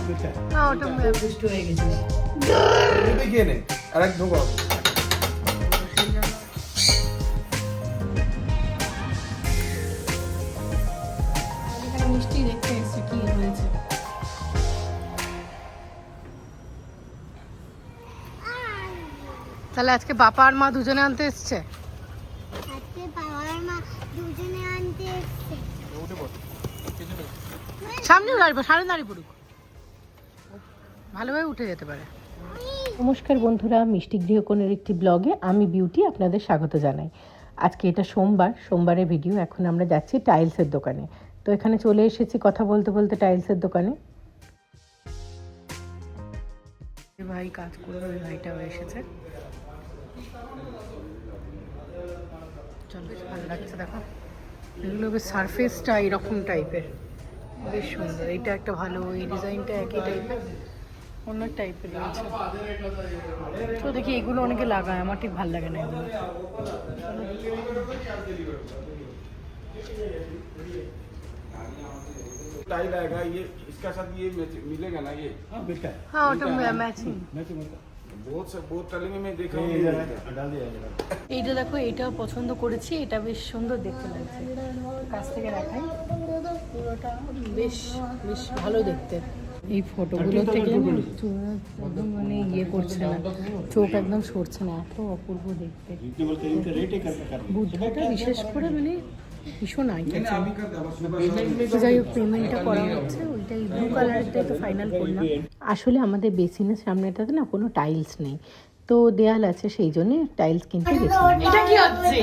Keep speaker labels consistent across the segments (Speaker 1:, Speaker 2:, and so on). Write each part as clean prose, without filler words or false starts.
Speaker 1: ওটা দুষ্ট হয়ে গেছিস।
Speaker 2: খেয়ে নে আর এক ঢোকা।
Speaker 1: মিষ্টি দেখতে এসছে কি হয়েছে। তাহলে আজকে বাবা আর মা দুজনে আনতে এসছে।
Speaker 3: আজকে বাবা আর মা দুজনে আনতে এসেছে।
Speaker 1: সামনে দাঁড়িয়ে সামনে দাঁড়িয়ে পড়ুক, ভালোভাবে উঠে যেতে পারে। নমস্কার বন্ধুরা, মিষ্টি গৃহকোণের একটি ব্লগে আমি বিউটি আপনাদের স্বাগত জানাই। আজকে এটা সোমবারের ভিডিও। এখন আমরা যাচ্ছি টাইলসের দোকানে। তো এখানে চলে এসেছি কথা বলতে বলতে টাইলসের দোকানে। ভাই কাজ করবে, ওই ভাইটাও এসেছে। চল, বেশ ভালো লাগছে। দেখো এগুলো বেশ সারফেসটা এরকম টাইপের, বেশ সুন্দর। এইটা একটা ভালো, এই ডিজাইনটা একই টাইপের, অন্য টাইপের রয়েছে। তো দেখি এগুলো অনেকে লাগায়, আমার ঠিক ভালো লাগে না এগুলো।
Speaker 2: टाइल आएगा ये, इसका साथ ये मिलेगा ना ये? हाँ बेटा।
Speaker 1: हाँ ওটা ম্যাচিং।
Speaker 2: बहुत टलिंग में देखा हूँ। डाल दिया
Speaker 1: এইটা দেখো, এইটাও পছন্দ করেছি, এটা বেশ সুন্দর দেখতে লাগছে। কাছ থেকে দেখাই, পুরোটা বেশ বেশ ভালো দেখতে। এই ফটোগুলো থেকে একদম মানে ইয়ে করছে না, চোখ একদম সরছে না, এত অপূর্ব দেখতে। বুদ্ধটা বিশেষ করে মানে ভীষণ আইটেছে। যাই হোক, পেমেন্টটা করা হচ্ছে, ওইটাই ব্লু কালারটাই তো ফাইনাল করলাম। আসলে আমাদের বেসিনের সামনেটাতে না কোনো টাইলস নেই, তো দেয়াল আছে, সেই জন্য টাইলস কিনতে গেছি। এটা কি হচ্ছে?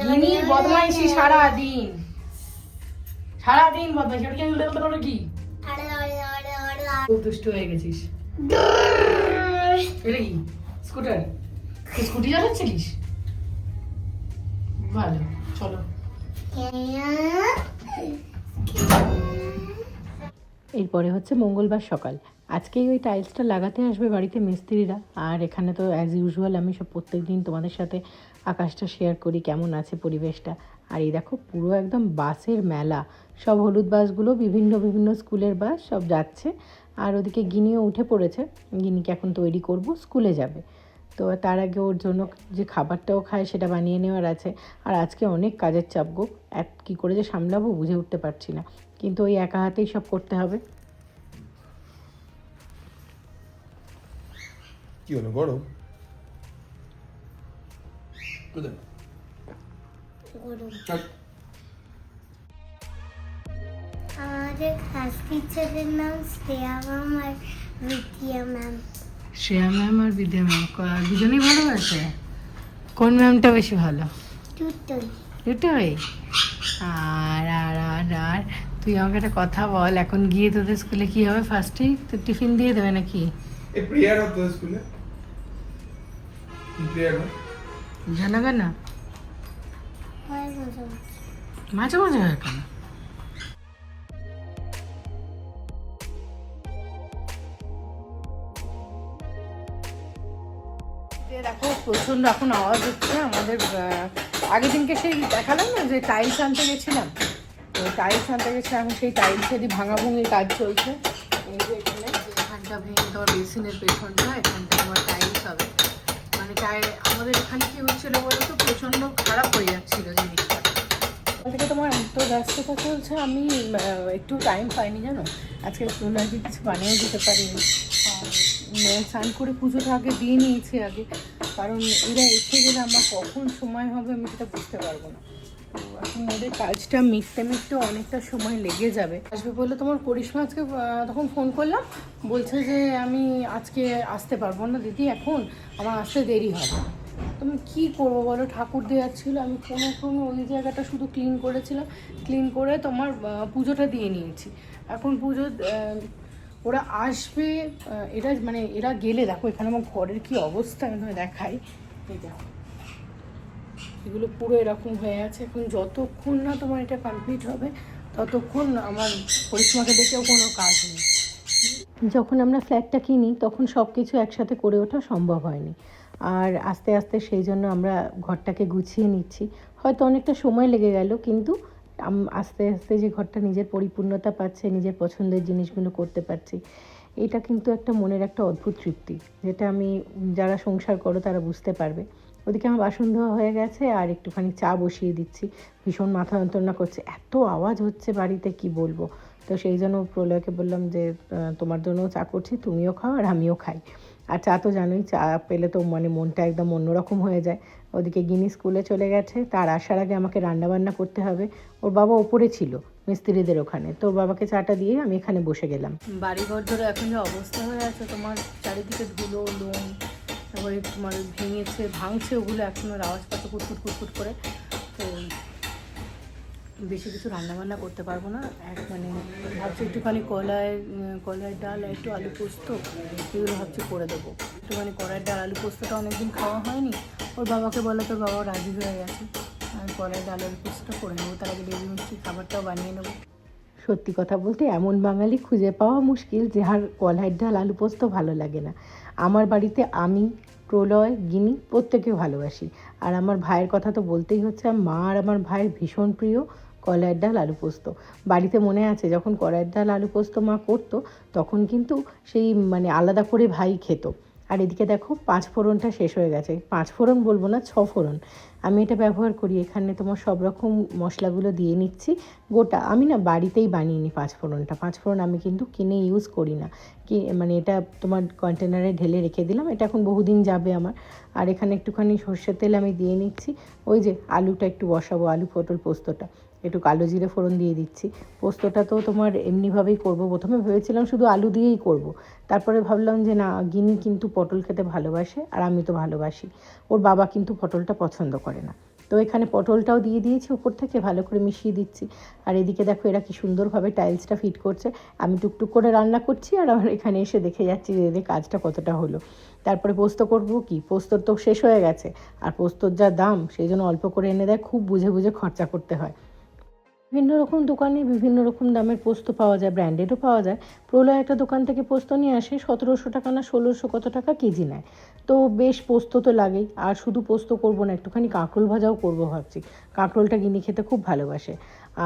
Speaker 1: গিনির বদমাইশি সারাদিন বদমাইশি। ওটা কি? খুব দুষ্ট হয়ে গেছিস। এটা কি স্কুটার? স্কুটি চালাচ্ছিলিস? ভালো, চলো। এরপরে হচ্ছে মঙ্গলবার সকাল। আজকেই ওই টাইলসটা লাগাতে আসবে বাড়িতে মিস্ত্রিরা। আর এখানে তো অ্যাজ ইউজুয়াল আমি সব প্রত্যেক দিন তোমাদের সাথে আকাশটা শেয়ার করি, কেমন আছে পরিবেশটা। আর এই দেখো পুরো একদম বাসের মেলা, সব হলুদ বাসগুলো, বিভিন্ন বিভিন্ন স্কুলের বাস সব যাচ্ছে। আর ওদিকে গিনিও উঠে পড়েছে, গিনিকে এখন তৈরি করব, স্কুলে যাবে। তো তার আগে ওর জন্য যে খাবারটাও খায় সেটা বানিয়ে নেওয়ার আছে। আর আজকে অনেক কাজের চাপ গো, কী করে যে সামলাবো বুঝে উঠতে পারছি না, কিন্তু ওই একা হাতেই সব করতে হবে।
Speaker 2: কি হলো গরম?
Speaker 3: আমাদের ক্লাস টিচারের নাম শ্রেয়া ম্যাম আর বিদ্যা ম্যাম।
Speaker 1: শ্রেয়া ম্যাম আর বিদ্যা ম্যাম দুজনেই ভালোবাসে? কোন ম্যামটা বেশি ভালো? দুটোই। আর আর আর আর তুই আমাকে একটা কথা বল, এখন গিয়ে তোদের স্কুলে কি হবে? ফার্স্টেই তো টিফিন দিয়ে দেবে নাকি?
Speaker 2: এই প্রিয়ার হতো স্কুলে, প্রিয়ার
Speaker 1: জানা গা না, মাঝে মাঝে হয় কেন? দেখো প্রচন্ড এখন আওয়াজ হচ্ছে আমাদের। আগের দিনকে সেই দেখালাম না যে টাইলস আনতে গেছিলাম, তো টাইলস আনতে গেছিলাম, এখন সেই টাইলসেরই ভাঙাভুঙির কাজ চলছে। এই যে এখানটা ভেঙে তোমার বেসিনের পেছনটা, এখানটা তোমার টাইলস হবে। মানে আমাদের এখানে কি হচ্ছিল বলো তো, প্রচন্ড খারাপ হয়ে যাচ্ছিল জিনিসটা। থেকে তোমার তো ব্যস্ততা চলছে, আমি একটু টাইম পাইনি জানো। আজকে সোনাকে কিছু বানিয়ে দিতে পারিনি। স্নান করে পুজোটা আগে দিয়ে নিয়েছি আগে, কারণ এরা এসে গেলে আমার কখন সময় হবে আমি সেটা বুঝতে পারবো না। তো এখন ওদের কাজটা মিটতে অনেকটা সময় লেগে যাবে। আসবে বললে তোমার পরিসমা আজকে, তখন ফোন করলাম, বলছে যে আমি আজকে আসতে পারবো না দিদি, এখন আমার আসতে দেরি হবে। তুমি কী করবো বলো, ঠাকুর দেওয়ার ছিল, আমি কোনো ওই জায়গাটা শুধু ক্লিন করেছিলাম, ক্লিন করে তোমার পুজোটা দিয়ে নিয়েছি। এখন পুজো ওরা আসবে, এরা মানে এরা গেলে দেখো এখানে আমার ঘরের কী অবস্থা, আমি তোমায় দেখাই। এই দেখো এগুলো পুরো এরকম হয়ে আছে। এখন যতক্ষণ না তোমার এটা কমপ্লিট হবে ততক্ষণ আমার পরিসীমাকে দেখেও কোনো কাজ নেই। যখন আমরা ফ্ল্যাটটা কিনি তখন সব কিছু একসাথে করে ওঠা সম্ভব হয়নি, আর আস্তে আস্তে সেই জন্য আমরা ঘরটাকে গুছিয়ে নিচ্ছি। হয়তো অনেকটা সময় লেগে গেল, কিন্তু আস্তে আস্তে যে ঘরটা নিজের পরিপূর্ণতা পাচ্ছে, নিজের পছন্দের জিনিসগুলো করতে পারছি, এটা কিন্তু একটা মনের একটা অদ্ভুত তৃপ্তি, যেটা আমি, যারা সংসার করো তারা বুঝতে পারবে। ওদিকে আমার বাসন ধোয়া হয়ে গেছে আর একটুখানি চা বসিয়ে দিচ্ছি। ভীষণ মাথা যন্ত্রণা করছে, এত আওয়াজ হচ্ছে বাড়িতে কি বলবো। তো সেই জন্য প্রলয়কে বললাম যে তোমার জন্যও চা করছি, তুমিও খাও আর আমিও খাই। আর চা তো জানোই, চা পেলে তো মানে মনটা একদম অন্যরকম হয়ে যায়। ওদিকে গিনি স্কুলে চলে গেছে, তার আসার আগে আমাকে রান্নাবান্না করতে হবে। ওর বাবা ওপরে ছিল মিস্ত্রিদের ওখানে, তো ওর বাবাকে চাটা দিয়ে আমি এখানে বসে গেলাম। বাড়িঘর ধরে এখন যে অবস্থা হয়ে আছে, তোমার চারিদিকে ধুলো লোম, তারপরে তোমার ভাঙছে, ওগুলো এখনও আওয়াজ পাচ্ছে কুটকুট কুটকুট করে। তো বেশি কিছু রান্নাবান্না করতে পারবো না, মানে ভাবছি একটুখানি কলাইয়ের ডাল আর একটু আলু পোস্ত, এগুলো ভাবছি করে দেবো। একটুখানি কলাইয়ের ডাল আলু পোস্তটা অনেকদিন খাওয়া হয়নি, ওর বাবাকে বলে তোর বাবাও রাজি হয়ে গেছে, আর কলাইয়ের ডাল আলু পোস্তটা করে নেবো, তার আগে বেবি মিষ্টি খাবারটাও বানিয়ে নেবো। সত্যি কথা বলতে এমন বাঙালি খুঁজে পাওয়া মুশকিল যার কলাইয়ের ডাল আলু পোস্ত ভালো লাগে না। আমার বাড়িতে আমি, প্রলয়, গিনি প্রত্যেকে ভালোবাসি। আর আমার ভাইয়ের কথা তো বলতেই হচ্ছে, মা আর আমার ভাইয়ের ভীষণ প্রিয় কলাইয়ের ডাল আলু পোস্ত। বাড়িতে মনে আছে যখন কলাইয়ের ডাল আলু পোস্ত মা করতো, তখন কিন্তু সেই মানে আলাদা করে ভাই খেত। আর এদিকে দেখো 5 ফোড়নটা শেষ হয়ে গেছে। 5 ফোড়ন বলবো না, 6 ফোড়ন আমি এটা ব্যবহার করি। এখানে তোমার সব রকম মশলাগুলো দিয়ে নিচ্ছি গোটা। আমি না বাড়িতেই বানিয়ে নিই 5 ফোড়নটা। 5 ফোড়ন আমি কিন্তু কিনে ইউজ করি না, কি মানে এটা তোমার কন্টেনারে ঢেলে রেখে দিলাম, এটা এখন বহুদিন যাবে আমার। আর এখানে একটুখানি সর্ষের তেল আমি দিয়ে নিচ্ছি। ওই যে আলুটা একটু বসাবো, আলু পটল পোস্তটা, একটু কালো জিরে ফোড়ন দিয়ে দিচ্ছি। পোস্তটা তো তোমার এমনিভাবেই করব, প্রথমে ভেবেছিলাম শুধু আলু দিয়েই করব, তারপরে ভাবলাম যে না, গিনি কিন্তু পটল খেতে ভালোবাসে আর আমি তো ভালোবাসি, ওর বাবা কিন্তু পটলটা পছন্দ করে না। তো এখানে পটলটাও দিয়ে দিয়েছি উপর থেকে, ভালো করে মিশিয়ে দিচ্ছি। আর এদিকে দেখো এরা কি সুন্দরভাবে টাইলসটা ফিট করছে। আমি টুকটুক করে রান্না করছি আর আমার এখানে এসে দেখে যাচ্ছি যে এদের কাজটা কতটা হলো। তারপরে পোস্ত করবো, কি পোস্তর তো শেষ হয়ে গেছে, আর পোস্তর যা দাম সেই জন্য অল্প করে এনে দেয়, খুব বুঝে বুঝে খরচা করতে হয়। বিভিন্ন রকম দোকানে বিভিন্ন রকম দামের পোস্ত পাওয়া যায়, ব্র্যান্ডেডও পাওয়া যায়। প্রলয় একটা দোকান থেকে পোস্ত নিয়ে আসে, 1700 টাকা না 1600 কত টাকা কেজি নেয়। তো বেশ পোস্ত তো লাগেই। আর শুধু পোস্ত করবো না, একটুখানি কাঁকরোল ভাজাও করবো ভাবছি। কাঁকরোলটা গিনি খেতে খুব ভালোবাসে।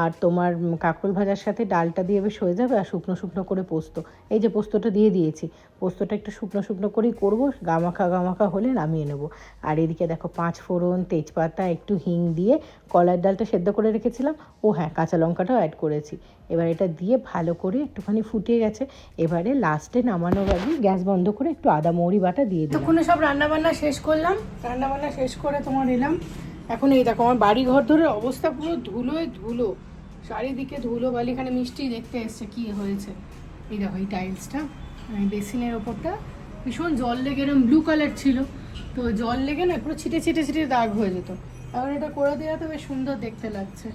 Speaker 1: আর তোমার কাঁকরোল ভাজার সাথে ডালটা দিয়ে বেশ হয়ে যাবে, আর শুকনো শুকনো করে পোস্ত। এই যে পোস্তটা দিয়ে দিয়েছি, পোস্তটা একটু শুকনো শুকনো করেই করবো, গামাখা হলে নামিয়ে নেবো। আর এদিকে দেখো 5 ফোড়ন, তেজপাতা, একটু হিং দিয়ে কলার ডালটা সেদ্ধ করে রেখেছিলাম, ও হ্যাঁ কাঁচা লঙ্কাটাও অ্যাড করেছি। এবার এটা দিয়ে ভালো করে একটুখানি ফুটে গেছে। এবারে লাস্টে নামানোর আগে গ্যাস বন্ধ করে একটু আদা মৌরি বাটা দিয়ে দিই। তখন সব রান্নাবান্না শেষ করলাম, রান্নাবান্না শেষ করে তোমার এলাম। এখন এই দেখো আমার বাড়ি ঘর ধরে অবস্থা পুরো ধুলোয় ধুলো, চারিদিকে ধুলো বালি। এখানে মিষ্টি দেখতে এসছে কি হয়েছে, এই দেখো এই টাইলসটা বেসিনের ওপরটা ভীষণ জল লেগে এরকম ব্লু কালার ছিল, তো জল লেগে না পুরো ছিটে ছিটে ছিটে দাগ হয়ে যেত। এখন এটা করে দেওয়া তো বেশ সুন্দর দেখতে লাগছে।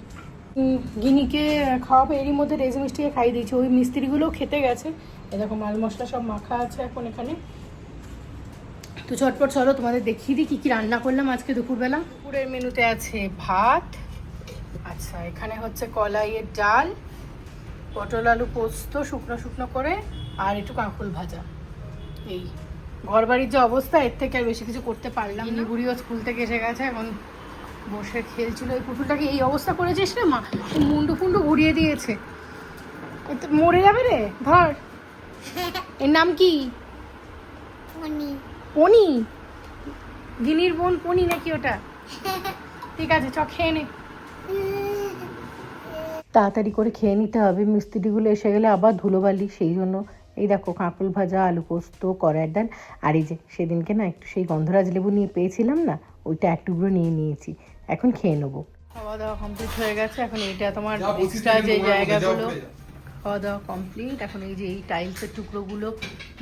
Speaker 1: গিনিকে খাওয়াবো, এরই মধ্যে রেজি মিষ্টিকে খাইয়ে দিয়েছি, ওই মিস্ত্রিগুলোও খেতে গেছে। এরকম মাল মশলা সব মাখা আছে এখন এখানে। তো চটপট চলো তোমাদের দেখিয়ে দিই কী কী রান্না করলাম আজকে দুপুরবেলা। দুপুরের মেনুতে আছে ভাত, আচ্ছা এখানে হচ্ছে কলাইয়ের ডাল, পটল আলু পোস্ত শুকনো শুকনো করে, আর একটু কাঁকরোল ভাজা। এই ঘর বাড়ির যে অবস্থা, এর থেকে আর বেশি কিছু করতে পারলাম না। বুড়িও স্কুল থেকে এসে গেছে, এখন বসে খেলছিল। এই পুতুলটাকে এই অবস্থা করেছিস রে মা, মুন্ডু ফুন্ডু ঘুরিয়ে দিয়েছে, মরে যাবে রে। ধর, এর নাম কি? পনি। গিনির বোন পনি নাকি ওটা? ঠিক আছে চ খেয়ে নে। তাড়াতাড়ি করে খেয়ে নিতে হবে, মিস্ত্রিগুলো এসে গেলে আবার ধুলোবালি, সেই জন্য এই দেখো কাঁকরোল ভাজা, আলু পোস্ত, কড়াইয়ের ডাল। আর এই যে সেদিনকে না একটু সেই গন্ধরাজ লেবু নিয়ে পেয়েছিলাম না, ওইটা এক টুকরো নিয়ে নিয়েছি, এখন খেয়ে নেবো। খাওয়া দাওয়া কমপ্লিট হয়ে গেছে। এখন এইটা তোমার এক্সট্রা যে জায়গাগুলো, খাওয়া দাওয়া কমপ্লিট। এখন এই যে এই টাইলসের টুকরোগুলো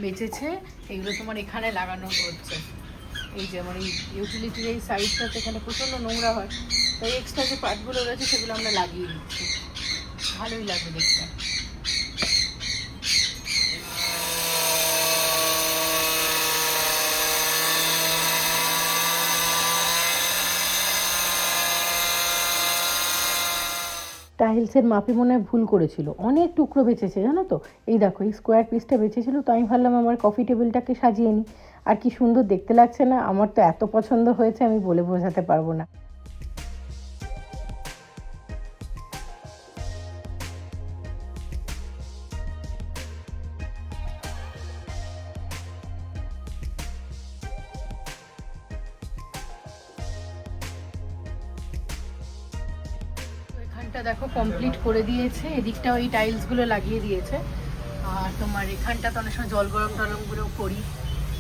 Speaker 1: বেঁচেছে, এইগুলো তোমার এখানে লাগানো হচ্ছে। এই যে আমার এই ইউটিলিটির এই সাইডটাতে এখানে প্রচণ্ড নোংরা হয়, তাই এক্সট্রা যে পার্টগুলো রয়েছে সেগুলো আমরা লাগিয়ে দিচ্ছি, ভালোই লাগবে দেখতে। টাইলসের মাপে মনে হয় ভুল করেছিল, অনেক টুকরো বেঁচেছে জানো তো। এই দেখো এই স্কোয়ার পিসটা বেঁচেছিল, তো আমি ভাবলাম আমার কফি টেবিলটাকে সাজিয়ে নিই। আর কি সুন্দর দেখতে লাগছে না, আমার তো এত পছন্দ হয়েছে আমি বলে বোঝাতে পারবো না। ঘরটা দেখো কমপ্লিট করে দিয়েছে, এদিকটাও এই টাইলসগুলো লাগিয়ে দিয়েছে। আর তোমার এখানটা তো অনেক সময় জল গরম টরমগুলো করি,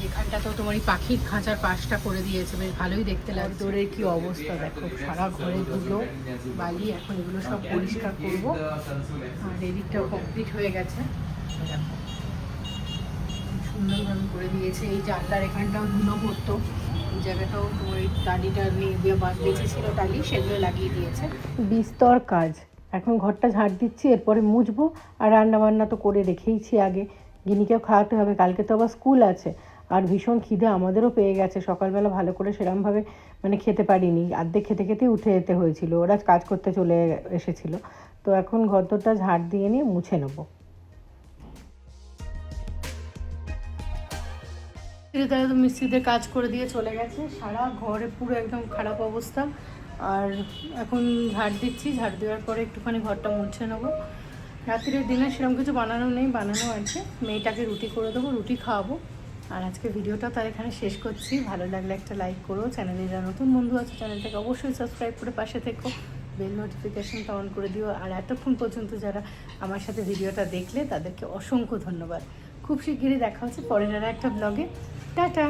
Speaker 1: এখানটা তো তোমার এই পাখির খাঁচার পাশটা করে দিয়েছে, বেশ ভালোই দেখতে লাগে। দৌড়ের কি অবস্থা দেখো, সারা ঘরে ধুলো বালি, এখন এগুলো সব পরিষ্কার করব। আর এদিকটাও কমপ্লিট হয়ে গেছে, দেখো সুন্দরভাবে করে দিয়েছে। এই জানলার এখানটাও ধুলো পড়তো, এই জায়গাটাও তোমার এই টালিটা বেঁচেছিল টালি, সেগুলো লাগিয়ে দিয়েছে। বিস্তর কাজ, এখন ঘরটা ঝাড় দিচ্ছি, এরপরে মুছবো। আর রান্না বান্না তো করে রেখেইছি আগে, গিনিকেও খাওয়াতে হবে, কালকে তো আবার স্কুল আছে। আর ভীষণ খিদে আমাদেরও পেয়ে গেছে, সকালবেলা ভালো করে সেরমভাবে মানে খেতে পারিনি, আর্ধেক খেতে খেতে উঠে যেতে হয়েছিল, ওরা কাজ করতে চলে এসেছিল। তো এখন ঘরটা ঝাড় দিয়ে নিয়ে মুছে নেবো। তারা তো মিস্ত্রিদের কাজ করে দিয়ে চলে গেছে, সারা ঘরে পুরো একদম খারাপ অবস্থা। আর এখন ঝাড় দিচ্ছি, ঝাড় দেওয়ার পরে একটুখানি ঘরটা মুছে নেবো। রাত্রির দিনে সেরকম কিছু বানানো নেই, বানানো আছে, মেয়েটাকে রুটি করে দেবো, রুটি খাওয়াবো। আর আজকে ভিডিওটা তার এখানে শেষ করছি। ভালো লাগলে একটা লাইক করো, চ্যানেলে যারা নতুন বন্ধু আছে চ্যানেলটাকে অবশ্যই সাবস্ক্রাইব করে পাশে থেকো, বেল নোটিফিকেশনটা অন করে দিও। আর এতক্ষণ পর্যন্ত যারা আমার সাথে ভিডিওটা দেখলে তাদেরকে অসংখ্য ধন্যবাদ। খুব শিগগিরই দেখা হচ্ছে পরের আর একটা ব্লগে। টাটা।